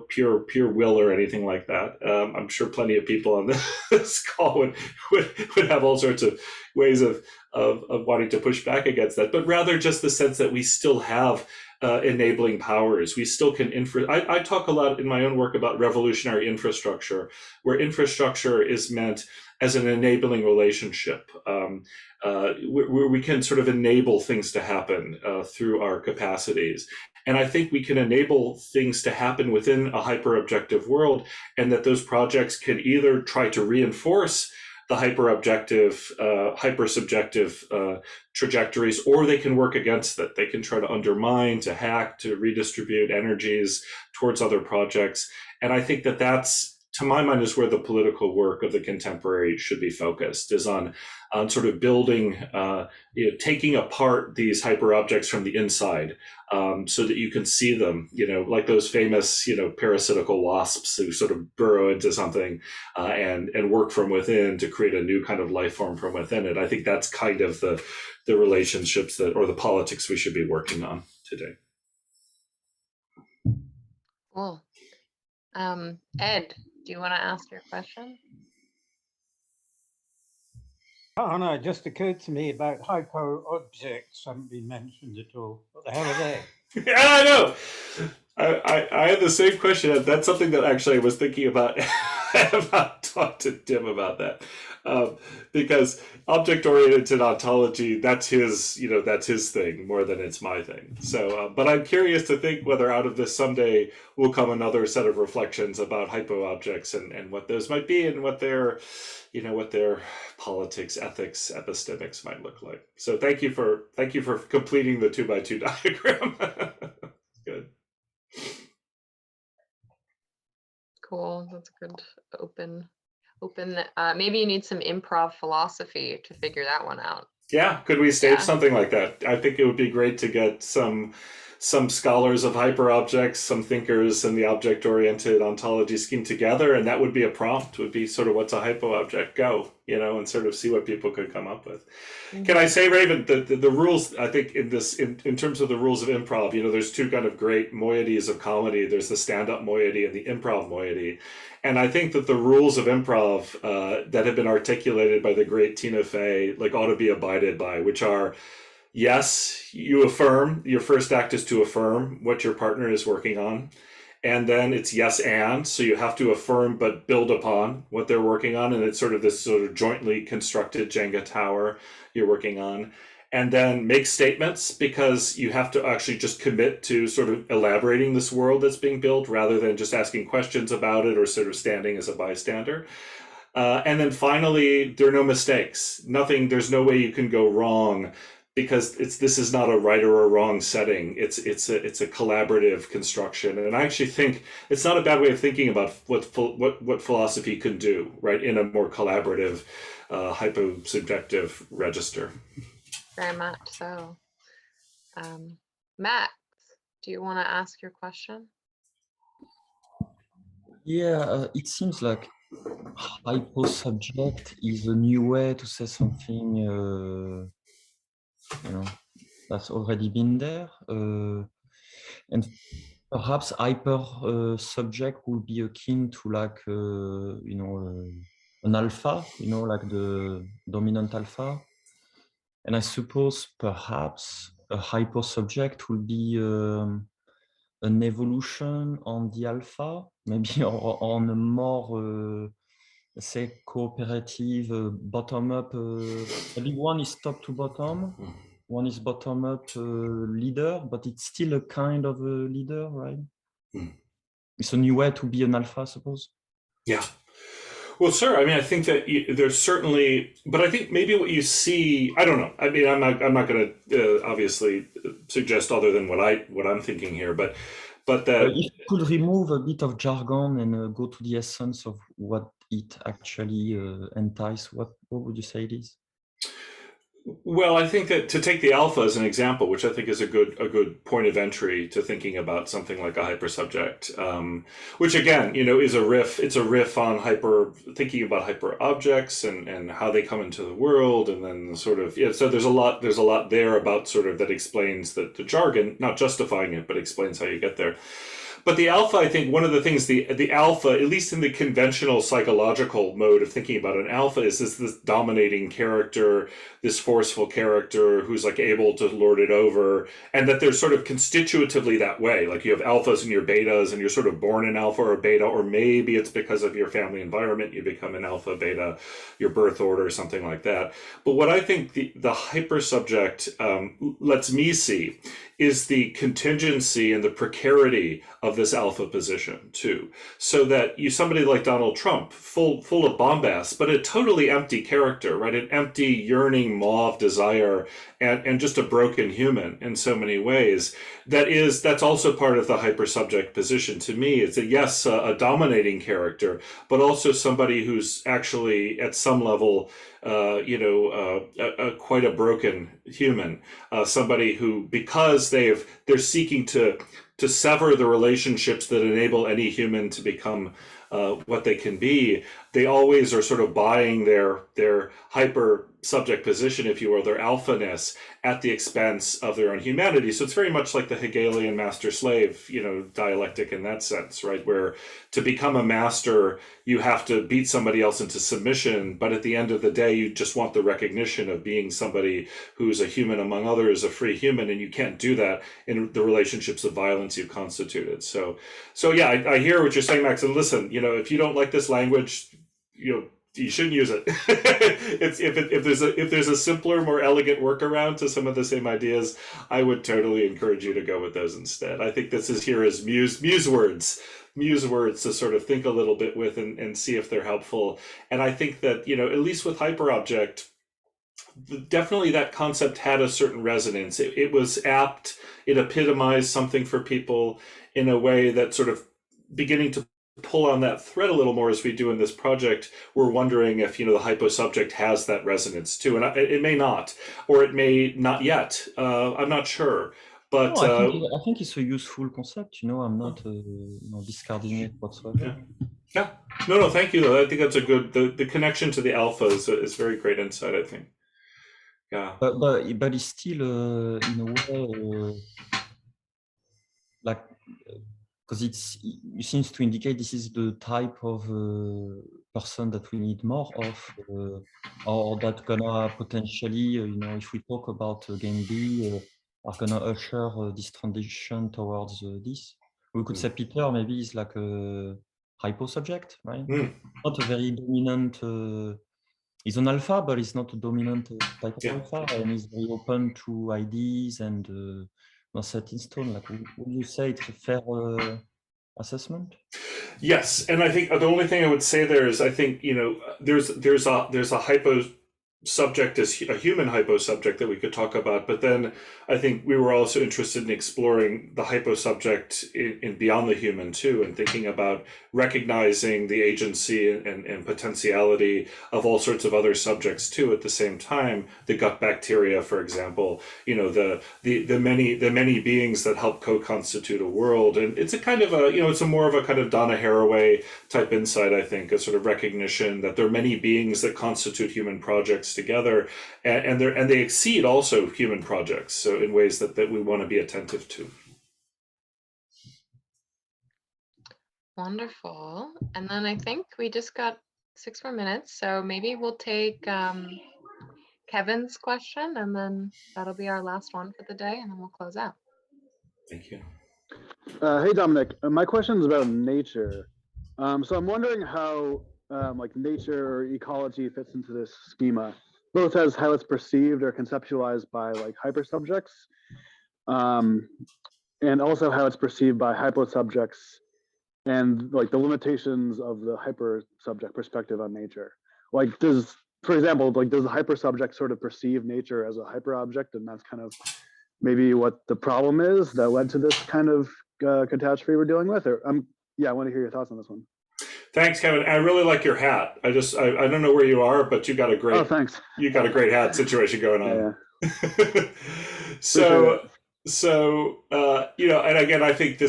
pure will or anything like that. I'm sure plenty of people on this call would have all sorts of ways of wanting to push back against that, but rather just the sense that we still have enabling powers. We still can I talk a lot in my own work about revolutionary infrastructure, where infrastructure is meant as an enabling relationship, where we can sort of enable things to happen through our capacities. And I think we can enable things to happen within a hyperobjective world, and that those projects can either try to reinforce the hyperobjective, hypersubjective trajectories, or they can work against it. They can try to undermine, to hack, to redistribute energies towards other projects. And I think that that's, to my mind, is where the political work of the contemporary should be focused, is on sort of building, taking apart these hyperobjects from the inside, so that you can see them, like those famous, parasitical wasps who sort of burrow into something and work from within to create a new kind of life form from within it. I think that's kind of the relationships or the politics we should be working on today. Cool. Ed, do you want to ask your question? Oh no, it just occurred to me about hyperobjects haven't been mentioned at all. What the hell are they? Yeah, I know. I had the same question. That's something that actually I was thinking about. I have not talked to Tim about that, because object-oriented ontology, that's his thing more than it's my thing. So, but I'm curious to think whether out of this someday will come another set of reflections about hypoobjects and what those might be, and what their politics, ethics, epistemics might look like. So thank you for completing the 2x2 diagram. Good. Cool. That's a good open. Maybe you need some improv philosophy to figure that one out. Yeah, could we stage Yeah. something like that? I think it would be great to get some some scholars of hyperobjects, some thinkers, and the object-oriented ontology scheme together, and that would be a prompt, would be sort of what's a hypoobject, go, and sort of see what people could come up with. Can I say, Raven, the rules, I think in terms of the rules of improv, there's two kind of great moieties of comedy. There's the stand-up moiety and the improv moiety. And I think that the rules of improv that have been articulated by the great Tina Fey, ought to be abided by, which are, yes, you affirm, your first act is to affirm what your partner is working on. And then it's yes and, so you have to affirm but build upon what they're working on. And it's sort of this sort of jointly constructed Jenga tower you're working on. And then make statements, because you have to actually just commit to sort of elaborating this world that's being built rather than just asking questions about it or sort of standing as a bystander. And then finally, there are no mistakes. There's no way you can go wrong, because this is not a right or a wrong setting. It's a collaborative construction. And I actually think it's not a bad way of thinking about what philosophy can do, right, in a more collaborative, hyposubjective register. Very much so. Max, do you want to ask your question? Yeah, it seems like hyposubject is a new way to say something, that's already been there. And perhaps hypersubject would be akin to an alpha, like the dominant alpha. And I suppose perhaps a hyposubject will be an evolution on the alpha, maybe on a more, say, cooperative, bottom-up. Maybe one is top to bottom, one is bottom-up leader, but it's still a kind of a leader, right? It's a new way to be an alpha, I suppose. Yeah. Well, sir, I mean, I think that there's certainly, but I think maybe what you see, I don't know. I mean, I'm not going to obviously suggest other than what I'm thinking here, but that if you could remove a bit of jargon and go to the essence of what it actually entices, what would you say it is? Well, I think that to take the alpha as an example, which I think is a good point of entry to thinking about something like a hypersubject, which again, is a riff. It's a riff on thinking about hyperobjects and how they come into the world, and then sort of So there's a lot there about sort of that explains the jargon, not justifying it, but explains how you get there. But the alpha, I think one of the things, the alpha, at least in the conventional psychological mode of thinking about an alpha, is this dominating character, this forceful character who's able to lord it over, and that they're sort of constitutively that way. Like you have alphas and your betas, and you're sort of born an alpha or beta, or maybe it's because of your family environment, you become an alpha, beta, your birth order, something like that. But what I think the hypersubject lets me see is the contingency and the precarity of this alpha position too. So that somebody like Donald Trump, full of bombast, but a totally empty character, right? An empty, yearning, mauve desire, and just a broken human in so many ways. That's also part of the hypersubject position to me. It's a dominating character, but also somebody who's actually at some level quite a broken human, somebody who, because they're seeking to sever the relationships that enable any human to become what they can be, they always are sort of buying their hyper subject position, if you will, their alphaness, at the expense of their own humanity. So it's very much like the Hegelian master-slave, dialectic in that sense, right? Where to become a master, you have to beat somebody else into submission, but at the end of the day, you just want the recognition of being somebody who's a human among others, a free human, and you can't do that in the relationships of violence you've constituted. So yeah, I hear what you're saying, Max, and listen, if you don't like this language, you shouldn't use it. If there's a simpler, more elegant workaround to some of the same ideas, I would totally encourage you to go with those instead. I think this is here as muse words to sort of think a little bit with and see if they're helpful. And I think that, at least with hyperobject, definitely that concept had a certain resonance. It was apt. It epitomized something for people in a way that sort of beginning to pull on that thread a little more as we do in this project. We're wondering if the hyposubject has that resonance too, and it may not, or it may not yet. I'm not sure, But No, I think it's a useful concept. I'm not discarding it whatsoever. yeah, no, thank you. Though I think that's a good the connection to the alpha is very great insight. I think. Yeah. But it's still in a way like because it seems to indicate this is the type of person that we need more of, or that gonna potentially, if we talk about game B, are gonna usher this transition towards this. We could say Peter maybe is like a hyposubject, right? Not a very dominant. He's an alpha, but he's not a dominant type of alpha, and he's very open to ideas and not set in stone. Like, would you say it's a fair assessment? Yes, and I think the only thing I would say there is I think there's a hyposubject as a human hyposubject that we could talk about, but then I think we were also interested in exploring the hyposubject in beyond the human too, and thinking about recognizing the agency and potentiality of all sorts of other subjects too at the same time. The gut bacteria, for example, the many beings that help co-constitute a world, and it's a kind of it's a more of a kind of Donna Haraway type insight. I think a sort of recognition that there are many beings that constitute human projects together, and they exceed also human projects. So in ways that we want to be attentive to. Wonderful. And then I think we just got 6 more minutes, so maybe we'll take Kevin's question, and then that'll be our last one for the day, and then we'll close out. Thank you. Hey, Dominic. My question is about nature. So I'm wondering how like nature or ecology fits into this schema, both as how it's perceived or conceptualized by like hypersubjects, and also how it's perceived by hyposubjects, and like the limitations of the hypersubject perspective on nature. Like for example, like does the hypersubject sort of perceive nature as a hyperobject, and that's kind of maybe what the problem is that led to this kind of catastrophe we're dealing with? Or I want to hear your thoughts on this one. Thanks, Kevin. I really like your hat. I don't know where you are, but you got a great. Oh, thanks. You got a great hat situation going on. Yeah. So and again, I think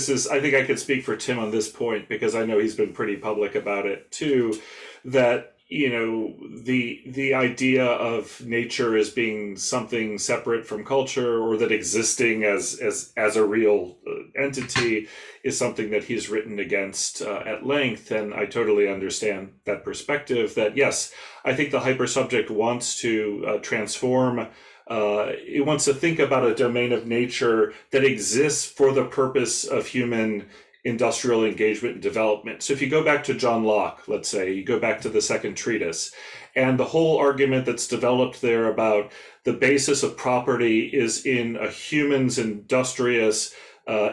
I could speak for Tim on this point because I know he's been pretty public about it too. That the idea of nature as being something separate from culture, or that existing as a real entity, is something that he's written against at length, and I totally understand that perspective. That yes, I think the hypersubject wants to transform. It wants to think about a domain of nature that exists for the purpose of human industrial engagement and development. So if you go back to John Locke, let's say, you go back to the second treatise, and the whole argument that's developed there about the basis of property is in a human's industrious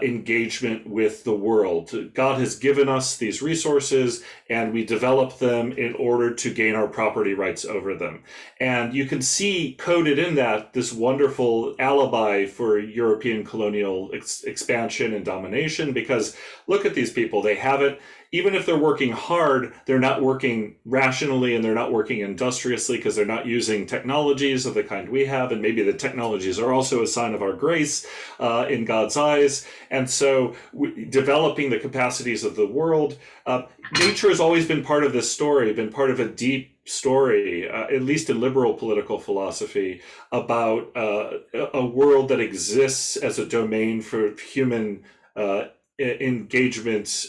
engagement with the world. God has given us these resources, and we develop them in order to gain our property rights over them. And you can see coded in that this wonderful alibi for European colonial expansion and domination, because look at these people, they have it. Even if they're working hard, they're not working rationally, and they're not working industriously because they're not using technologies of the kind we have. And maybe the technologies are also a sign of our grace in God's eyes. And so developing the capacities of the world, nature has always been part of this story, been part of a deep story, at least in liberal political philosophy, about a world that exists as a domain for human engagement,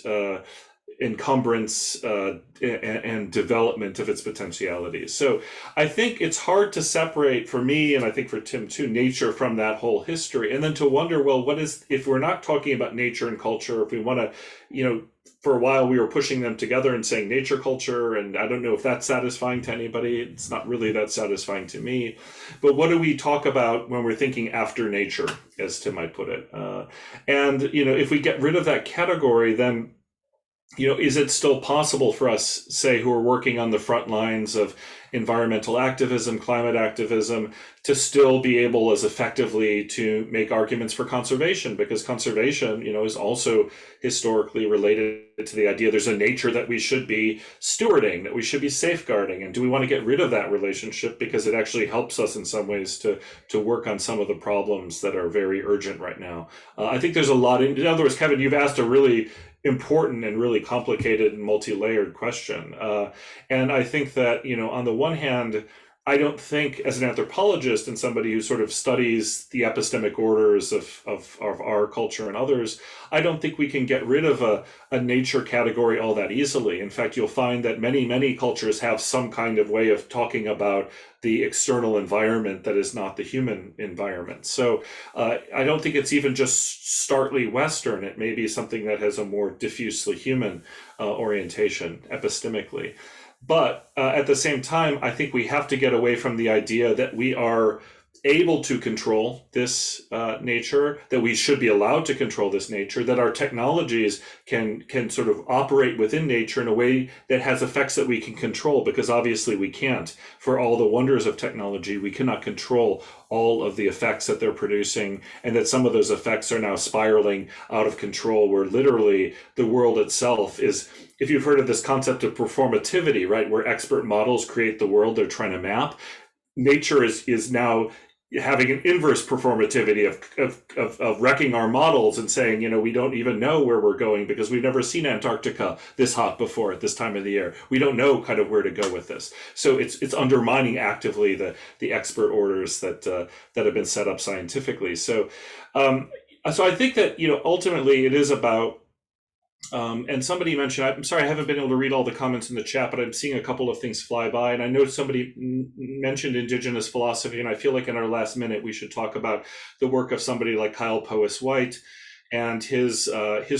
encumbrance, and development of its potentialities. So I think it's hard to separate, for me, and I think for Tim too, nature from that whole history, and then to wonder, well, what is, if we're not talking about nature and culture, if we want to, for a while we were pushing them together and saying nature culture, and I don't know if that's satisfying to anybody. It's not really that satisfying to me. But what do we talk about when we're thinking after nature, as Tim might put it? And if we get rid of that category, then is it still possible for us, say, who are working on the front lines of environmental activism, climate activism, to still be able as effectively to make arguments for conservation? Because conservation, is also historically related to the idea there's a nature that we should be stewarding, that we should be safeguarding. And do we want to get rid of that relationship because it actually helps us in some ways to work on some of the problems that are very urgent right now? I think there's a lot. In other words, Kevin, you've asked a really important and really complicated and multi-layered question. And I think that, on the one hand, I don't think as an anthropologist and somebody who sort of studies the epistemic orders of our culture and others, I don't think we can get rid of a nature category all that easily. In fact, you'll find that many cultures have some kind of way of talking about the external environment that is not the human environment. So I don't think it's even just starkly Western. It may be something that has a more diffusely human orientation epistemically. But at the same time, I think we have to get away from the idea that we are able to control this nature, that we should be allowed to control this nature, that our technologies can sort of operate within nature in a way that has effects that we can control, because obviously we can't. For all the wonders of technology, we cannot control all of the effects that they're producing, and that some of those effects are now spiraling out of control, where literally the world itself is, if you've heard of this concept of performativity, right, where expert models create the world they're trying to map, nature is now having an inverse performativity of wrecking our models and saying, we don't even know where we're going because we've never seen Antarctica this hot before at this time of the year. We don't know kind of where to go with this. So it's undermining actively the expert orders that have been set up scientifically. So I think that, ultimately it is about, and somebody mentioned, I'm sorry, I haven't been able to read all the comments in the chat, but I'm seeing a couple of things fly by. And I know somebody mentioned indigenous philosophy, and I feel like in our last minute, we should talk about the work of somebody like Kyle Powys-White and his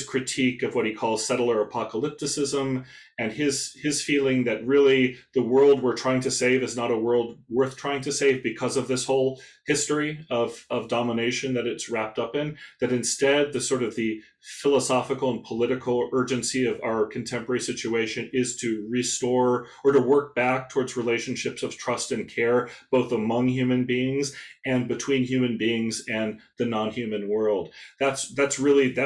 critique of what he calls settler apocalypticism, and his feeling that really the world we're trying to save is not a world worth trying to save because of this whole history of domination that it's wrapped up in, that instead the sort of the philosophical and political urgency of our contemporary situation is to restore or to work back towards relationships of trust and care, both among human beings and between human beings and the non-human world. That's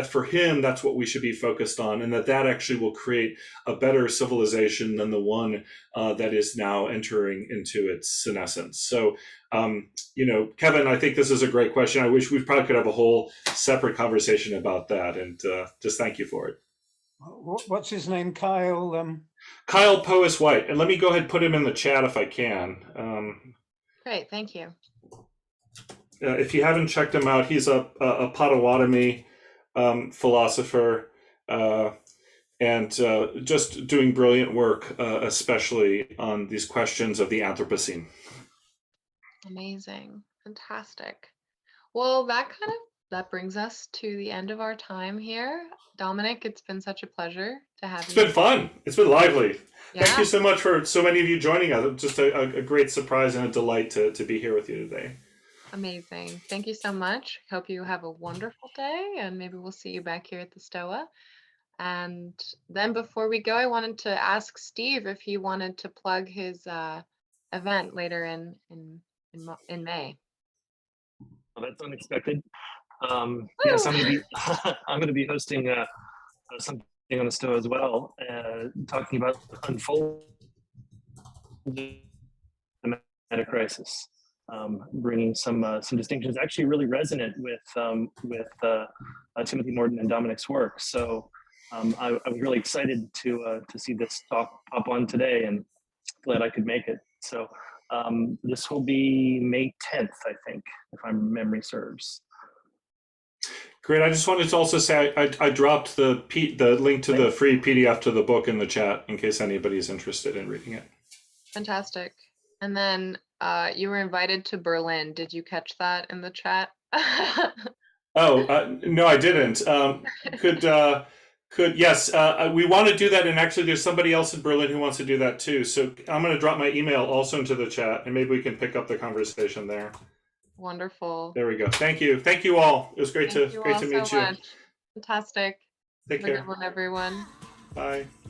for him, that's what we should be focused on, and that actually will create a better civilization than the one that is now entering into its senescence. So, Kevin, I think this is a great question. I wish we probably could have a whole separate conversation about that, and just thank you for it. What's his name, Kyle? Kyle Powys-White, and let me go ahead and put him in the chat if I can. Great, thank you. If you haven't checked him out, he's a Potawatomi philosopher, and just doing brilliant work, especially on these questions of the Anthropocene. Amazing, fantastic. Well, that brings us to the end of our time here. Dominic, it's been such a pleasure to have you. It's been fun. It's been lively. Yeah. Thank you so much for so many of you joining us. Just a great surprise and a delight to be here with you today. Amazing. Thank you so much. Hope you have a wonderful day, and maybe we'll see you back here at the Stoa. And then before we go, I wanted to ask Steve if he wanted to plug his event later in May. Well, that's unexpected. Yes, I'm going to be hosting something on the Stoa as well, talking about unfolding the meta crisis, bringing some distinctions actually really resonant with Timothy Morton and Dominic's work. So I was really excited to see this talk pop on today, and glad I could make it. So this will be May 10th, I think, if my memory serves. Great. I just wanted to also say I dropped the link to the free PDF to the book in the chat in case anybody's interested in reading it. Fantastic. And then you were invited to Berlin. Did you catch that in the chat? No, I didn't. Yes, we want to do that, and actually there's somebody else in Berlin who wants to do that too. So I'm going to drop my email also into the chat, and maybe we can pick up the conversation there. Wonderful. There we go. Thank you all. It was great to meet you. Much. Fantastic. Take care. Have a good one, everyone. Bye.